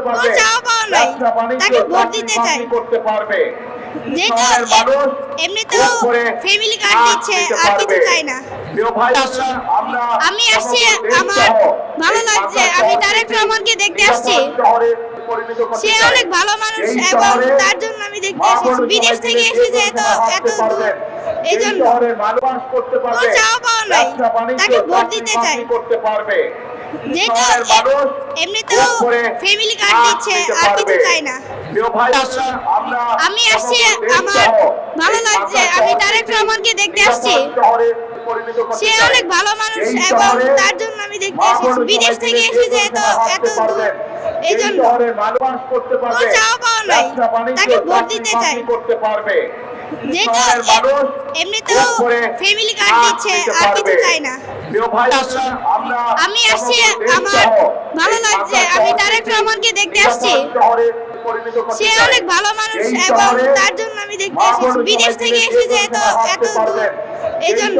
কোনো চাওয়া পাওয়া নাই, তাকে ভোট দিতে চাই। যেটা এমনিতেও ফ্যামিলি কার্ড দিচ্ছে, আর কিছু চাই না। আমি আসছি, আমার ভালো লাগছে, আমি তারেক রহমানকে দেখতে আসছি। সে অনেক ভালো মানুষ এবং তার জন্য আমি দেখতে এসেছি। বিদেশ থেকে এসেছে তো এত দূর, এই জন্য কোনো চাওয়া পাওয়া নাই, তাকে ভোট দিতে চাই। যেটা এমনিতেও ফ্যামিলি কার্ড দিচ্ছে, আর কিছু চাই না। আমি আসছি, আমার ভালো লাগছে, আমি তারেক রহমানকে দেখতে আসছি। সে অনেক ভালো মানুষ এবং তার জন্য আমি দেখতে এসেছি। বিদেশ থেকে এসেছে তো এত দূর, এই জন্য কোনো চাওয়া পাওয়া নাই, তাকে ভোট দিতে চাই। যেটা এমনিতেও ফ্যামিলি কার্ড দিচ্ছে, আর কিছু চাই না। আমি আসছি, আমার ভালো লাগছে, আমি তারেক রহমানকে দেখতে আসছি। সে অনেক ভালো মানুষ এবং তার জন্য আমি দেখতে এসেছি। বিদেশ থেকে এসেছে তো এত দূর, এই জন্য